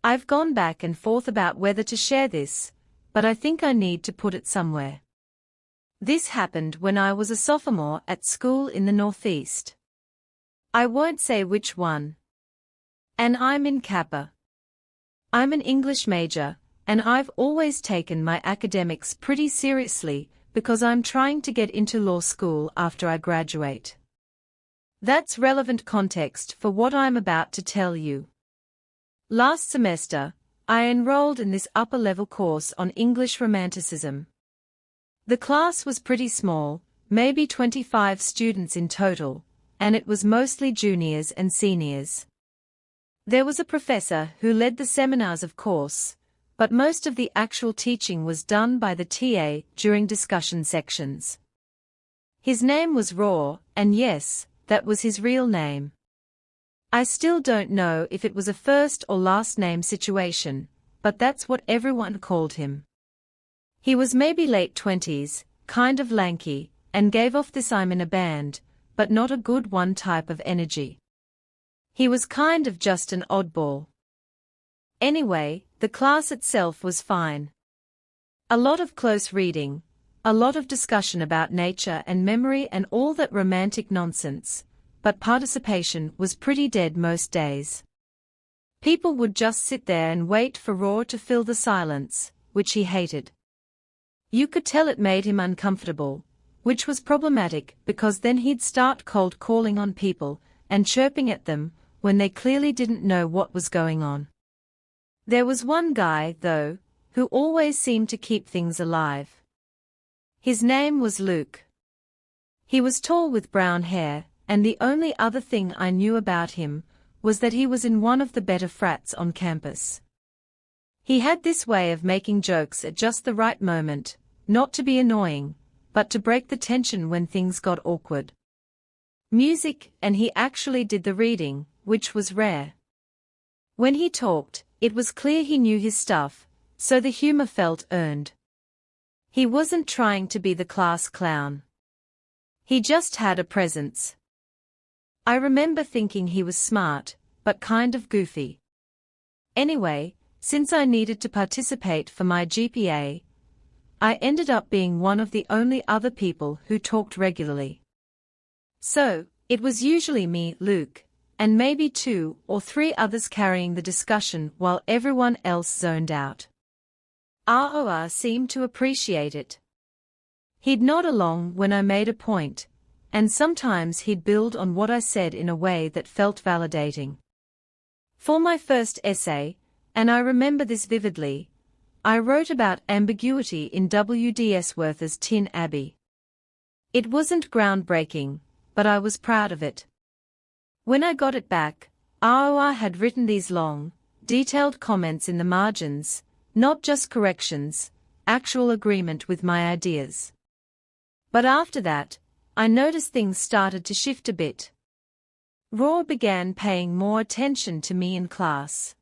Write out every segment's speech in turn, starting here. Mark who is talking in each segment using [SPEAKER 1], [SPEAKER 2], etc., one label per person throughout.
[SPEAKER 1] I've gone back and forth about whether to share this, but I think I need to put it somewhere. This happened when I was a sophomore at school in the Northeast. I won't say which one. And I'm in Kappa. I'm an English major, and I've always taken my academics pretty seriously because I'm trying to get into law school after I graduate. That's relevant context for what I'm about to tell you. Last semester, I enrolled in this upper-level course on English Romanticism. The class was pretty small, maybe 25 students in total, and it was mostly juniors and seniors. There was a professor who led the seminars, of course, but most of the actual teaching was done by the TA during discussion sections. His name was Raw, and yes, that was his real name. I still don't know if it was a first or last name situation, but that's what everyone called him. He was maybe late 20s, kind of lanky, and gave off this I'm in a band, but not a good one type of energy. He was kind of just an oddball. Anyway, the class itself was fine. A lot of close reading, a lot of discussion about nature and memory and all that romantic nonsense, but participation was pretty dead most days. People would just sit there and wait for Raw to fill the silence, which he hated. You could tell it made him uncomfortable, which was problematic because then he'd start cold calling on people and chirping at them when they clearly didn't know what was going on. There was one guy, though, who always seemed to keep things alive. His name was Luke. He was tall with brown hair, and the only other thing I knew about him was that he was in one of the better frats on campus. He had this way of making jokes at just the right moment, not to be annoying, but to break the tension when things got awkward. Music, and he actually did the reading, which was rare. When he talked, it was clear he knew his stuff, so the humor felt earned. He wasn't trying to be the class clown. He just had a presence. I remember thinking he was smart, but kind of goofy. Anyway, since I needed to participate for my GPA, I ended up being one of the only other people who talked regularly. So, it was usually me, Luke, and maybe 2 or 3 others carrying the discussion while everyone else zoned out. ROR seemed to appreciate it. He'd nod along when I made a point, and sometimes he'd build on what I said in a way that felt validating. For my first essay, and I remember this vividly, I wrote about ambiguity in W.D.S. Worth's Tin Abbey. It wasn't groundbreaking, but I was proud of it. When I got it back, ROR had written these long, detailed comments in the margins, not just corrections, actual agreement with my ideas. But after that, I noticed things started to shift a bit. Raw began paying more attention to me in class.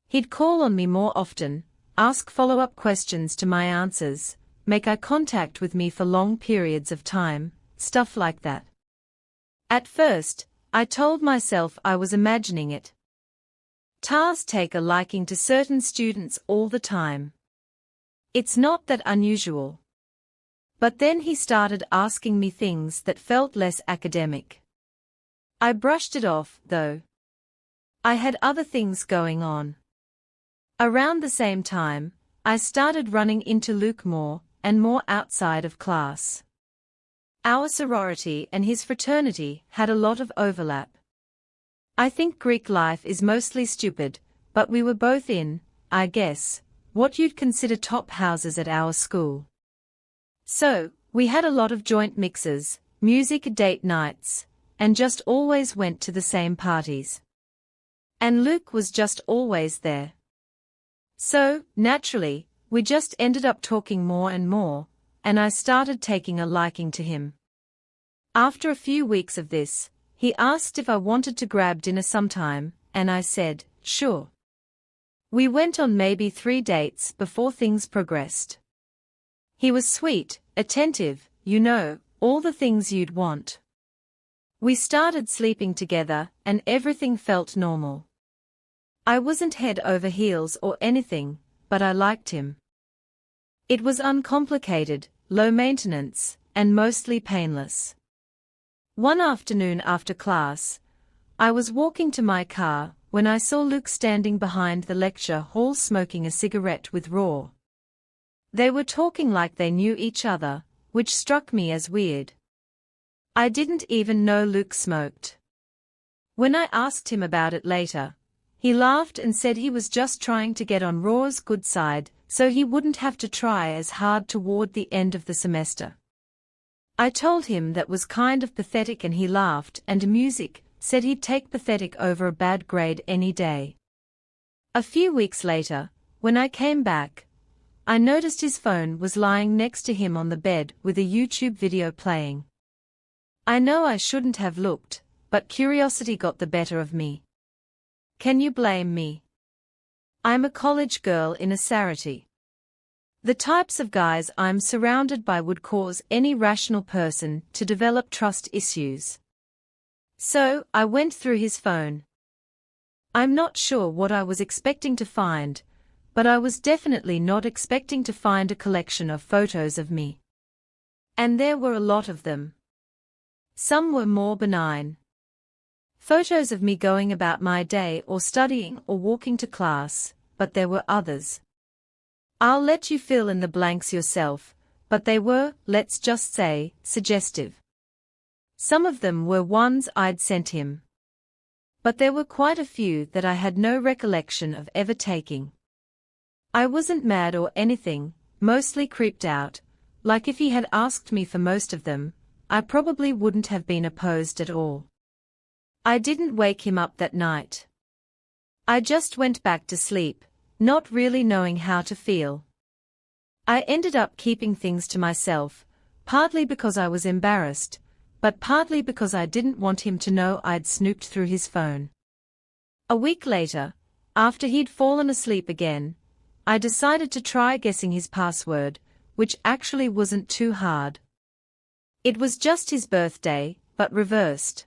[SPEAKER 1] He'd call on me more often, ask follow-up questions to my answers, make eye contact with me for long periods of time, stuff like that. At first, I told myself I was imagining it. TAs take a liking to certain students all the time. It's not that unusual. But then he started asking me things that felt less academic. I brushed it off, though. I had other things going on. Around the same time, I started running into Luke more and more outside of class. Our sorority and his fraternity had a lot of overlap. I think Greek life is mostly stupid, but we were both in, I guess, what you'd consider top houses at our school. So, we had a lot of joint mixes, music date nights, and just always went to the same parties. And Luke was just always there. So, naturally, we just ended up talking more and more, and I started taking a liking to him. After a few weeks of this, he asked if I wanted to grab dinner sometime, and I said, sure. We went on maybe 3 dates before things progressed. He was sweet, attentive, you know, all the things you'd want. We started sleeping together, and everything felt normal. I wasn't head over heels or anything, but I liked him. It was uncomplicated, low maintenance, and mostly painless. One afternoon after class, I was walking to my car when I saw Luke standing behind the lecture hall smoking a cigarette with Raw. They were talking like they knew each other, which struck me as weird. I didn't even know Luke smoked. When I asked him about it later, he laughed and said he was just trying to get on Raw's good side so he wouldn't have to try as hard toward the end of the semester. I told him that was kind of pathetic and he laughed and music, said he'd take pathetic over a bad grade any day. A few weeks later, when I came back, I noticed his phone was lying next to him on the bed with a YouTube video playing. I know I shouldn't have looked, but curiosity got the better of me. Can you blame me? I'm a college girl in a sorority. The types of guys I'm surrounded by would cause any rational person to develop trust issues. So, I went through his phone. I'm not sure what I was expecting to find, but I was definitely not expecting to find a collection of photos of me. And there were a lot of them. Some were more benign. Photos of me going about my day or studying or walking to class, but there were others. I'll let you fill in the blanks yourself, but they were, let's just say, suggestive. Some of them were ones I'd sent him. But there were quite a few that I had no recollection of ever taking. I wasn't mad or anything, mostly creeped out, like if he had asked me for most of them, I probably wouldn't have been opposed at all. I didn't wake him up that night. I just went back to sleep, not really knowing how to feel. I ended up keeping things to myself, partly because I was embarrassed, but partly because I didn't want him to know I'd snooped through his phone. A week later, after he'd fallen asleep again, I decided to try guessing his password, which actually wasn't too hard. It was just his birthday, but reversed.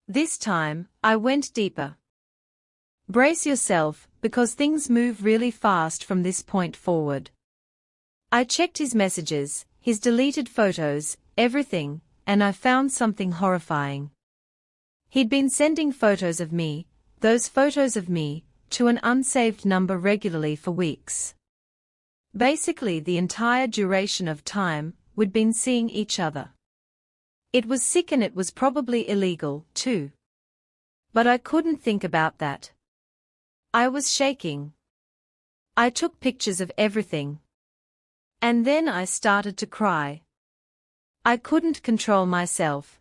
[SPEAKER 1] This time, I went deeper. Brace yourself, because things move really fast from this point forward. I checked his messages, his deleted photos, everything, and I found something horrifying. He'd been sending photos of me, those photos of me, to an unsaved number regularly for weeks. Basically the entire duration of time we'd been seeing each other. It was sick and it was probably illegal, too. But I couldn't think about that. I was shaking. I took pictures of everything. And then I started to cry. I couldn't control myself.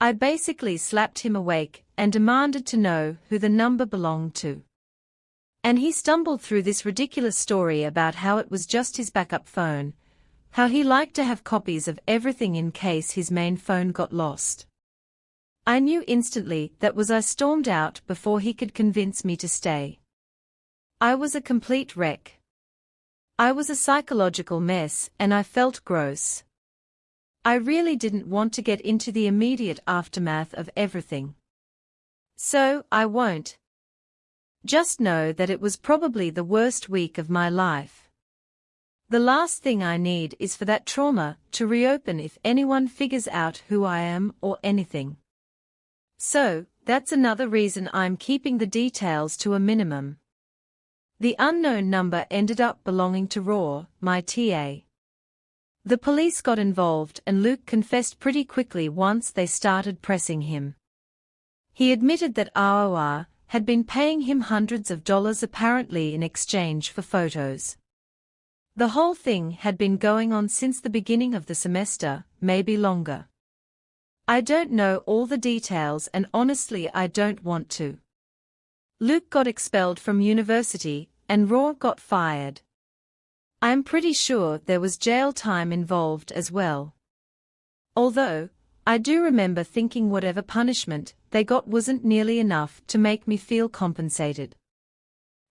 [SPEAKER 1] I basically slapped him awake and demanded to know who the number belonged to. And he stumbled through this ridiculous story about how it was just his backup phone, how he liked to have copies of everything in case his main phone got lost. I knew instantly that I stormed out before he could convince me to stay. I was a complete wreck. I was a psychological mess and I felt gross. I really didn't want to get into the immediate aftermath of everything. So, I won't. Just know that it was probably the worst week of my life. The last thing I need is for that trauma to reopen if anyone figures out who I am or anything. So, that's another reason I'm keeping the details to a minimum. The unknown number ended up belonging to Raw, my TA. The police got involved and Luke confessed pretty quickly once they started pressing him. He admitted that ROR had been paying him hundreds of dollars apparently in exchange for photos. The whole thing had been going on since the beginning of the semester, maybe longer. I don't know all the details and honestly I don't want to. Luke got expelled from university, and Raw got fired. I'm pretty sure there was jail time involved as well. Although, I do remember thinking whatever punishment they got wasn't nearly enough to make me feel compensated.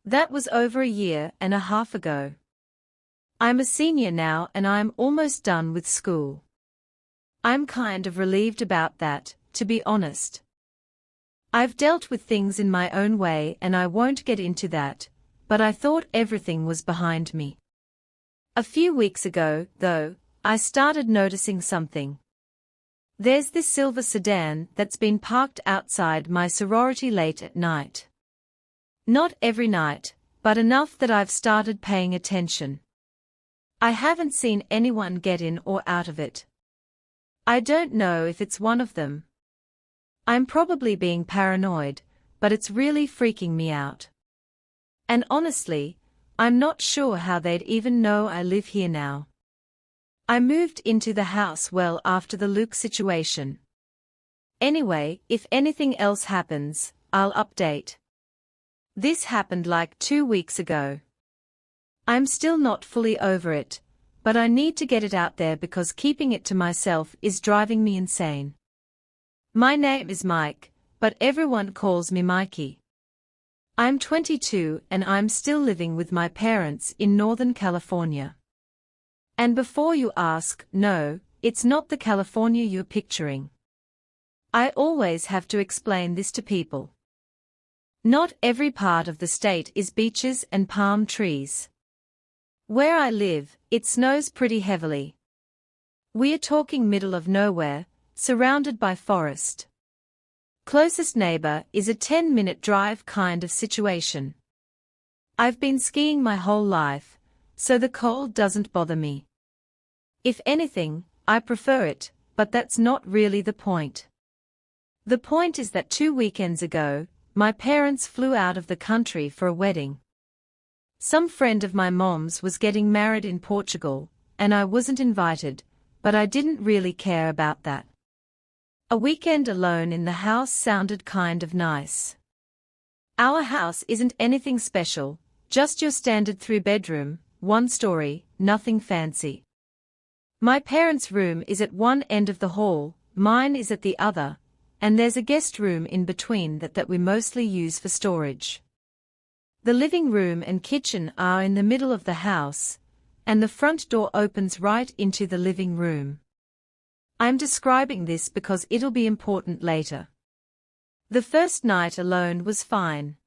[SPEAKER 1] That was over a year and a half ago. I'm a senior now and I'm almost done with school. I'm kind of relieved about that, to be honest. I've dealt with things in my own way and I won't get into that, but I thought everything was behind me. A few weeks ago, though, I started noticing something. There's this silver sedan that's been parked outside my sorority late at night. Not every night, but enough that I've started paying attention. I haven't seen anyone get in or out of it. I don't know if it's one of them. I'm probably being paranoid, but it's really freaking me out. And honestly, I'm not sure how they'd even know I live here now. I moved into the house well after the Luke situation. Anyway, if anything else happens, I'll update. This happened like 2 weeks ago. I'm still not fully over it, but I need to get it out there because keeping it to myself is driving me insane. My name is Mike, but everyone calls me Mikey. I'm 22 and I'm still living with my parents in Northern California. And before you ask, no, it's not the California you're picturing. I always have to explain this to people. Not every part of the state is beaches and palm trees. Where I live, it snows pretty heavily. We're talking middle of nowhere, surrounded by forest. Closest neighbor is a 10-minute drive kind of situation. I've been skiing my whole life, so the cold doesn't bother me. If anything, I prefer it, but that's not really the point. The point is that 2 weekends ago, my parents flew out of the country for a wedding. Some friend of my mom's was getting married in Portugal, and I wasn't invited, but I didn't really care about that. A weekend alone in the house sounded kind of nice. Our house isn't anything special, just your standard 3-bedroom, 1-story, nothing fancy. My parents' room is at one end of the hall, mine is at the other, and there's a guest room in between that we mostly use for storage. The living room and kitchen are in the middle of the house, and the front door opens right into the living room. I'm describing this because it'll be important later. The first night alone was fine.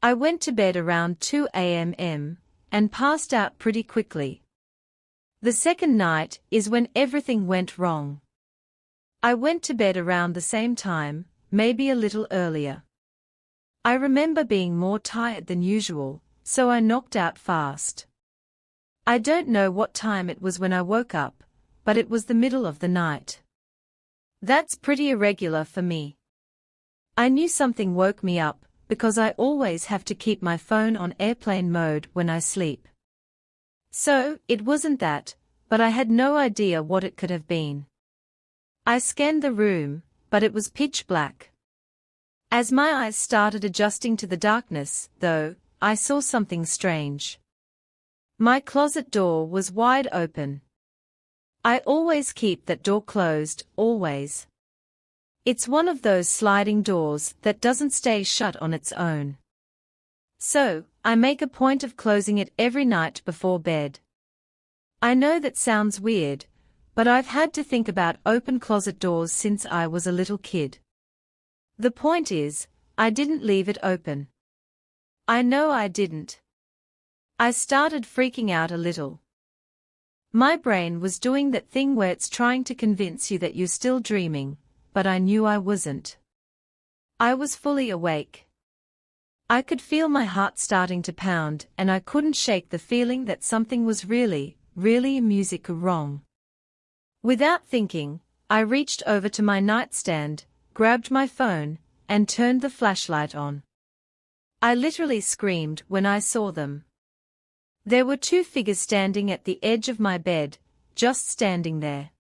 [SPEAKER 1] I went to bed around 2 a.m. and passed out pretty quickly. The second night is when everything went wrong. I went to bed around the same time, maybe a little earlier. I remember being more tired than usual, so I knocked out fast. I don't know what time it was when I woke up, but it was the middle of the night. That's pretty irregular for me. I knew something woke me up, because I always have to keep my phone on airplane mode when I sleep. So, it wasn't that, but I had no idea what it could have been. I scanned the room, but it was pitch black. As my eyes started adjusting to the darkness, though, I saw something strange. My closet door was wide open. I always keep that door closed, always. It's one of those sliding doors that doesn't stay shut on its own. So, I make a point of closing it every night before bed. I know that sounds weird, but I've had to think about open closet doors since I was a little kid. The point is, I didn't leave it open. I know I didn't. I started freaking out a little. My brain was doing that thing where it's trying to convince you that you're still dreaming, but I knew I wasn't. I was fully awake. I could feel my heart starting to pound and I couldn't shake the feeling that something was really music wrong. Without thinking, I reached over to my nightstand, grabbed my phone, and turned the flashlight on. I literally screamed when I saw them. There were 2 figures standing at the edge of my bed, just standing there.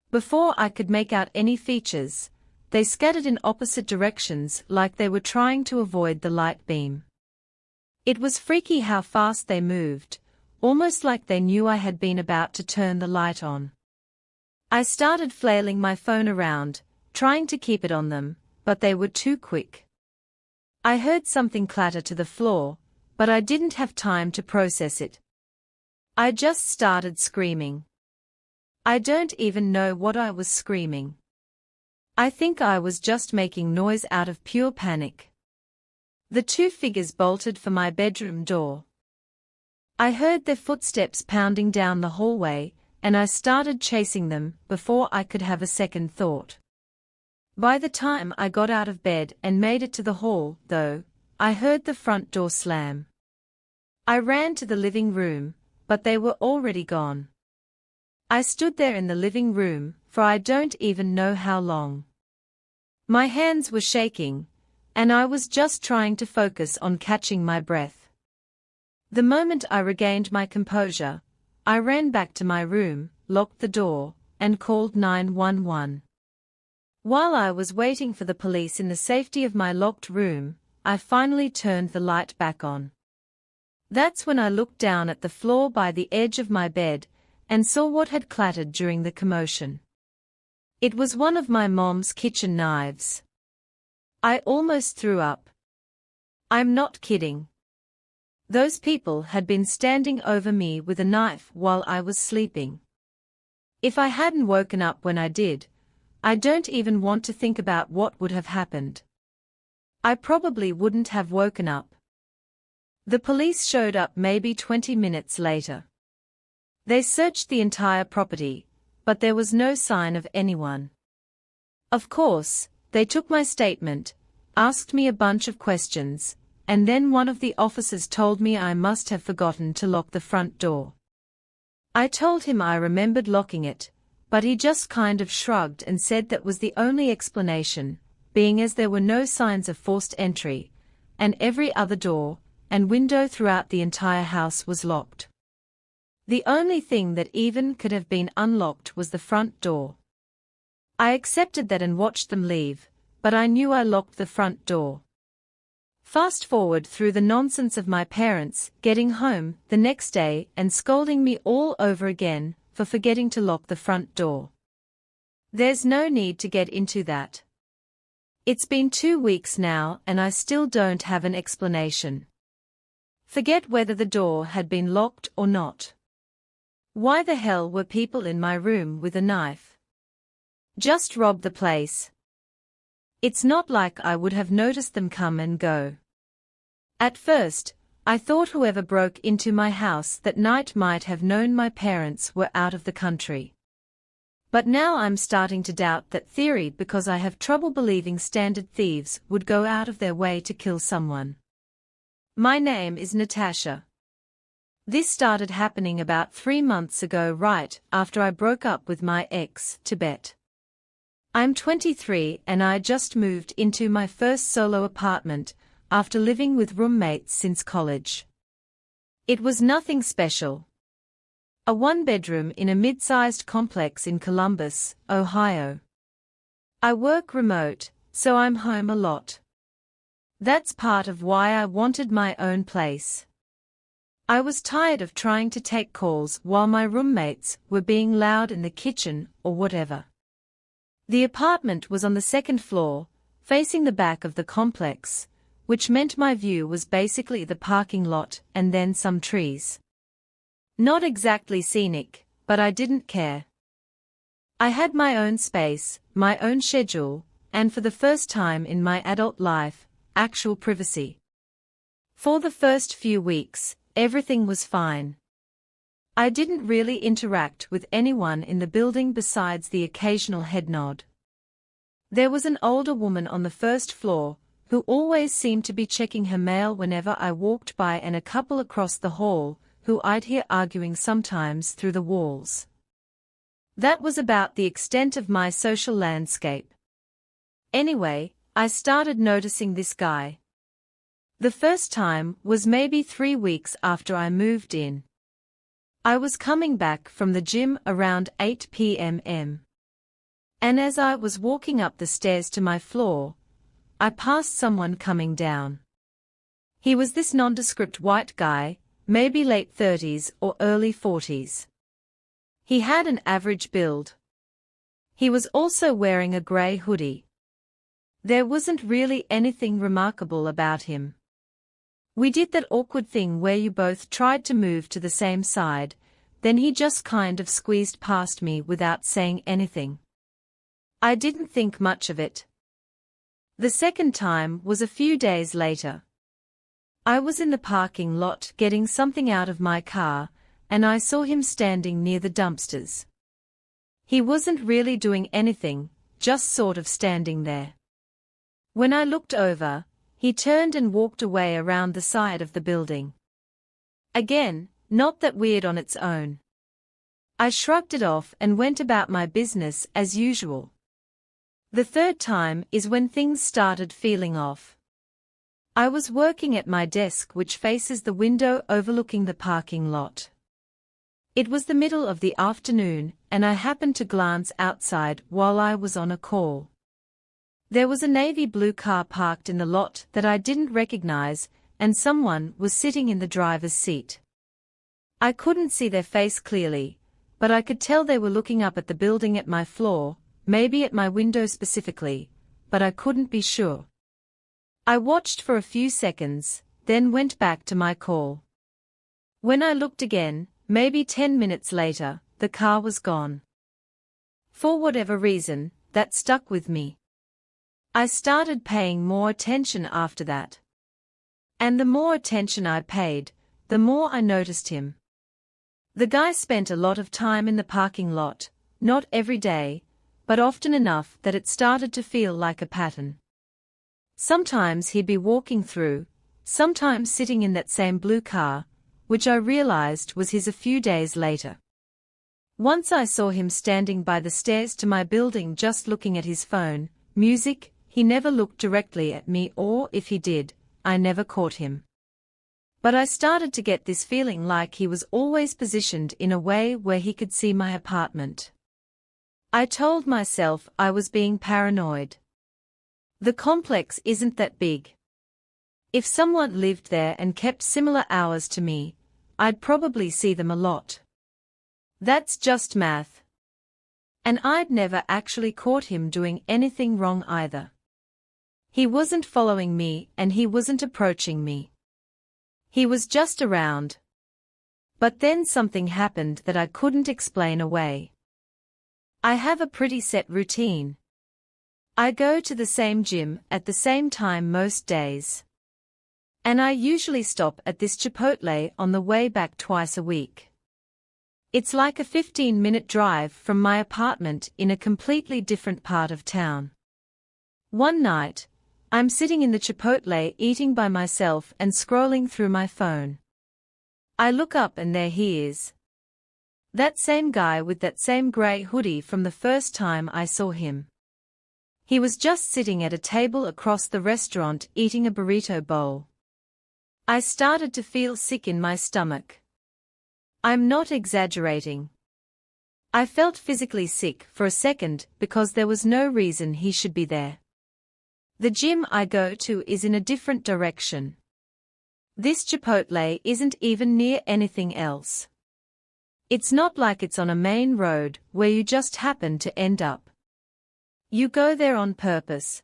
[SPEAKER 1] Before I could make out any features, they scattered in opposite directions like they were trying to avoid the light beam. It was freaky how fast they moved, almost like they knew I had been about to turn the light on. I started flailing my phone around, trying to keep it on them, but they were too quick. I heard something clatter to the floor, but I didn't have time to process it. I just started screaming. I don't even know what I was screaming. I think I was just making noise out of pure panic. The two figures bolted for my bedroom door. I heard their footsteps pounding down the hallway, and I started chasing them before I could have a second thought. By the time I got out of bed and made it to the hall, though, I heard the front door slam. I ran to the living room, but they were already gone. I stood there in the living room for I don't even know how long. My hands were shaking, and I was just trying to focus on catching my breath. The moment I regained my composure, I ran back to my room, locked the door, and called 911. While I was waiting for the police in the safety of my locked room, I finally turned the light back on. That's when I looked down at the floor by the edge of my bed and saw what had clattered during the commotion. It was one of my mom's kitchen knives. I almost threw up. I'm not kidding. Those people had been standing over me with a knife while I was sleeping. If I hadn't woken up when I did, I don't even want to think about what would have happened. I probably wouldn't have woken up. The police showed up maybe 20 minutes later. They searched the entire property, but there was no sign of anyone. Of course, they took my statement, asked me a bunch of questions, and then one of the officers told me I must have forgotten to lock the front door. I told him I remembered locking it, but he just kind of shrugged and said that was the only explanation, being as there were no signs of forced entry, and every other door and window throughout the entire house was locked. The only thing that even could have been unlocked was the front door. I accepted that and watched them leave, but I knew I locked the front door. Fast forward through the nonsense of my parents getting home the next day and scolding me all over again for forgetting to lock the front door. There's no need to get into that. It's been 2 weeks now and I still don't have an explanation. Forget whether the door had been locked or not. Why the hell were people in my room with a knife? Just rob the place. It's not like I would have noticed them come and go. At first, I thought whoever broke into my house that night might have known my parents were out of the country. But now I'm starting to doubt that theory because I have trouble believing standard thieves would go out of their way to kill someone. My name is Natasha. This started happening about 3 months ago right after I broke up with my ex, Tibet. I'm 23 and I just moved into my first solo apartment after living with roommates since college. It was nothing special. A 1-bedroom in a mid-sized complex in Columbus, Ohio. I work remote, so I'm home a lot. That's part of why I wanted my own place. I was tired of trying to take calls while my roommates were being loud in the kitchen or whatever. The apartment was on the 2nd floor, facing the back of the complex, which meant my view was basically the parking lot and then some trees. Not exactly scenic, but I didn't care. I had my own space, my own schedule, and for the first time in my adult life, actual privacy. For the first few weeks, everything was fine. I didn't really interact with anyone in the building besides the occasional head nod. There was an older woman on the 1st floor, who always seemed to be checking her mail whenever I walked by and a couple across the hall, who I'd hear arguing sometimes through the walls. That was about the extent of my social landscape. Anyway, I started noticing this guy. The first time was maybe 3 weeks after I moved in. I was coming back from the gym around 8 p.m. And as I was walking up the stairs to my floor, I passed someone coming down. He was this nondescript white guy, maybe late 30s or early 40s. He had an average build. He was also wearing a grey hoodie. There wasn't really anything remarkable about him. We did that awkward thing where you both tried to move to the same side, then he just kind of squeezed past me without saying anything. I didn't think much of it. The second time was a few days later. I was in the parking lot getting something out of my car, and I saw him standing near the dumpsters. He wasn't really doing anything, just sort of standing there. When I looked over, he turned and walked away around the side of the building. Again, not that weird on its own. I shrugged it off and went about my business as usual. The third time is when things started feeling off. I was working at my desk, which faces the window overlooking the parking lot. It was the middle of the afternoon, and I happened to glance outside while I was on a call. There was a navy blue car parked in the lot that I didn't recognize, and someone was sitting in the driver's seat. I couldn't see their face clearly, but I could tell they were looking up at the building at my floor, maybe at my window specifically, but I couldn't be sure. I watched for a few seconds, then went back to my call. When I looked again, maybe 10 minutes later, the car was gone. For whatever reason, that stuck with me. I started paying more attention after that. And the more attention I paid, the more I noticed him. The guy spent a lot of time in the parking lot, not every day, but often enough that it started to feel like a pattern. Sometimes he'd be walking through, sometimes sitting in that same blue car, which I realized was his a few days later. Once I saw him standing by the stairs to my building just looking at his phone, music. He never looked directly at me, or if he did, I never caught him. But I started to get this feeling like he was always positioned in a way where he could see my apartment. I told myself I was being paranoid. The complex isn't that big. If someone lived there and kept similar hours to me, I'd probably see them a lot. That's just math. And I'd never actually caught him doing anything wrong either. He wasn't following me and he wasn't approaching me. He was just around. But then something happened that I couldn't explain away. I have a pretty set routine. I go to the same gym at the same time most days. And I usually stop at this Chipotle on the way back twice a week. It's like a 15-minute drive from my apartment in a completely different part of town. One night, I'm sitting in the Chipotle eating by myself and scrolling through my phone. I look up and there he is. That same guy with that same grey hoodie from the first time I saw him. He was just sitting at a table across the restaurant eating a burrito bowl. I started to feel sick in my stomach. I'm not exaggerating. I felt physically sick for a second because there was no reason he should be there. The gym I go to is in a different direction. This Chipotle isn't even near anything else. It's not like it's on a main road where you just happen to end up. You go there on purpose.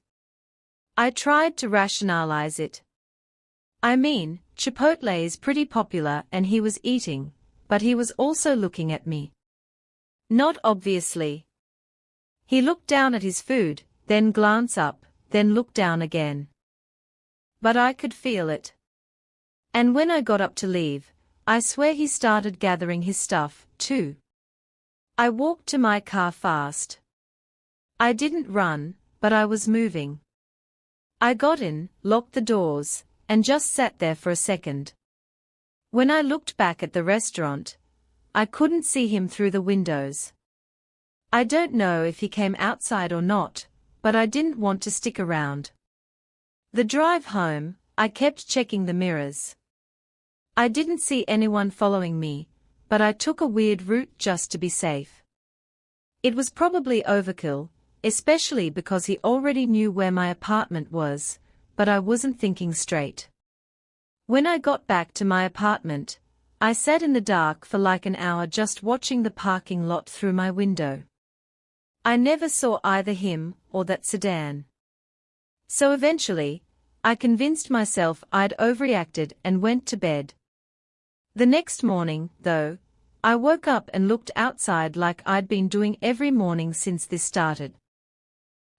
[SPEAKER 1] I tried to rationalize it. I mean, Chipotle is pretty popular and he was eating, but he was also looking at me. Not obviously. He looked down at his food, then glanced up, then looked down again. But I could feel it. And when I got up to leave, I swear he started gathering his stuff, too. I walked to my car fast. I didn't run, but I was moving. I got in, locked the doors, and just sat there for a second. When I looked back at the restaurant, I couldn't see him through the windows. I don't know if he came outside or not, but I didn't want to stick around. The drive home, I kept checking the mirrors. I didn't see anyone following me, but I took a weird route just to be safe. It was probably overkill, especially because he already knew where my apartment was, but I wasn't thinking straight. When I got back to my apartment, I sat in the dark for like an hour just watching the parking lot through my window. I never saw either him or that sedan. So eventually, I convinced myself I'd overreacted and went to bed. The next morning, though, I woke up and looked outside like I'd been doing every morning since this started.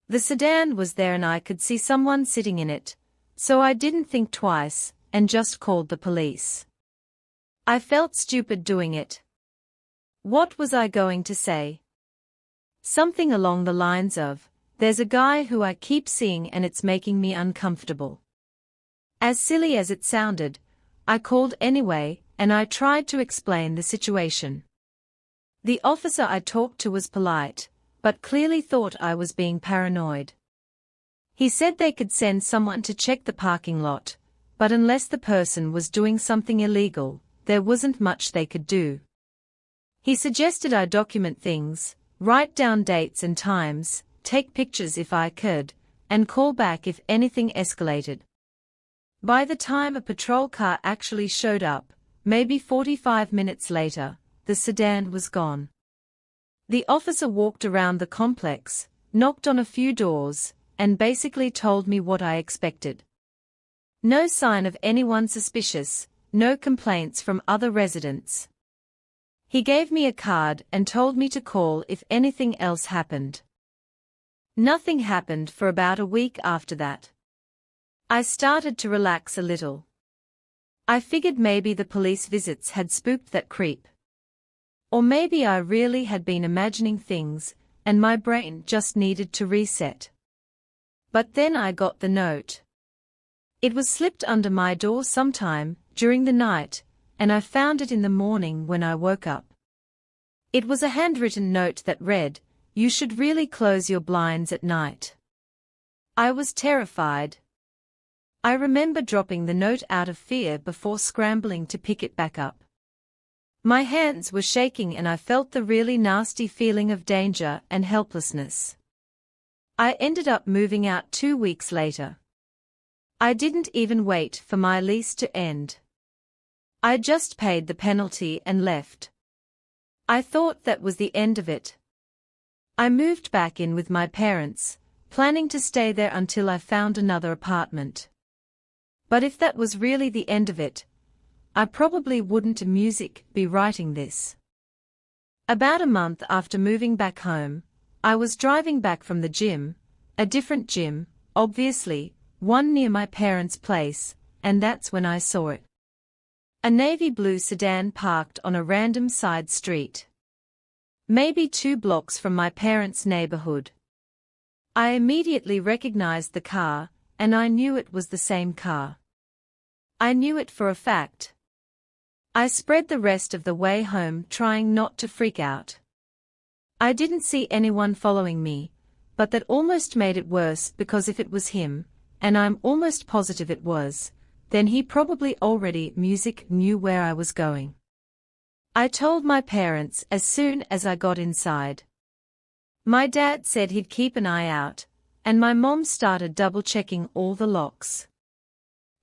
[SPEAKER 1] The sedan was there and I could see someone sitting in it, so I didn't think twice, and just called the police. I felt stupid doing it. What was I going to say? Something along the lines of, "There's a guy who I keep seeing and it's making me uncomfortable." As silly as it sounded, I called anyway, and I tried to explain the situation. The officer I talked to was polite, but clearly thought I was being paranoid. He said they could send someone to check the parking lot, but unless the person was doing something illegal, there wasn't much they could do. He suggested I document things, write down dates and times, take pictures if I could, and call back if anything escalated. By the time a patrol car actually showed up, maybe 45 minutes later, the sedan was gone. The officer walked around the complex, knocked on a few doors, and basically told me what I expected. No sign of anyone suspicious, no complaints from other residents. He gave me a card and told me to call if anything else happened. Nothing happened for about a week after that. I started to relax a little. I figured maybe the police visits had spooked that creep. Or maybe I really had been imagining things, and my brain just needed to reset. But then I got the note. It was slipped under my door sometime during the night, and I found it in the morning when I woke up. It was a handwritten note that read, "You should really close your blinds at night." I was terrified. I remember dropping the note out of fear before scrambling to pick it back up. My hands were shaking and I felt the really nasty feeling of danger and helplessness. I ended up moving out 2 weeks later. I didn't even wait for my lease to end. I just paid the penalty and left. I thought that was the end of it. I moved back in with my parents, planning to stay there until I found another apartment. But if that was really the end of it, I probably wouldn't be writing this. About a month after moving back home, I was driving back from the gym, a different gym, obviously, one near my parents' place, and that's when I saw it. A navy blue sedan parked on a random side street. Maybe 2 blocks from my parents' neighborhood. I immediately recognized the car, and I knew it was the same car. I knew it for a fact. I spread the rest of the way home trying not to freak out. I didn't see anyone following me, but that almost made it worse because if it was him, and I'm almost positive it was, then he probably already knew where I was going. I told my parents as soon as I got inside. My dad said he'd keep an eye out, and my mom started double-checking all the locks.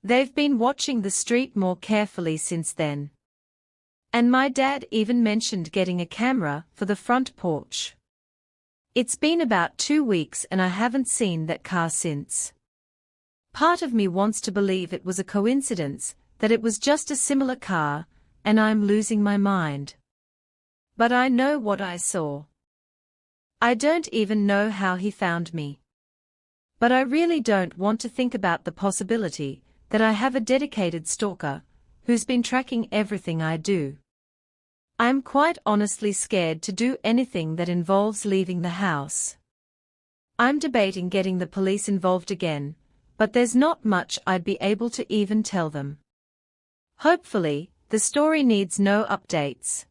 [SPEAKER 1] They've been watching the street more carefully since then. And my dad even mentioned getting a camera for the front porch. It's been about 2 weeks and I haven't seen that car since. Part of me wants to believe it was a coincidence, that it was just a similar car, and I'm losing my mind. But I know what I saw. I don't even know how he found me. But I really don't want to think about the possibility that I have a dedicated stalker who's been tracking everything I do. I'm quite honestly scared to do anything that involves leaving the house. I'm debating getting the police involved again, but there's not much I'd be able to even tell them. Hopefully, the story needs no updates.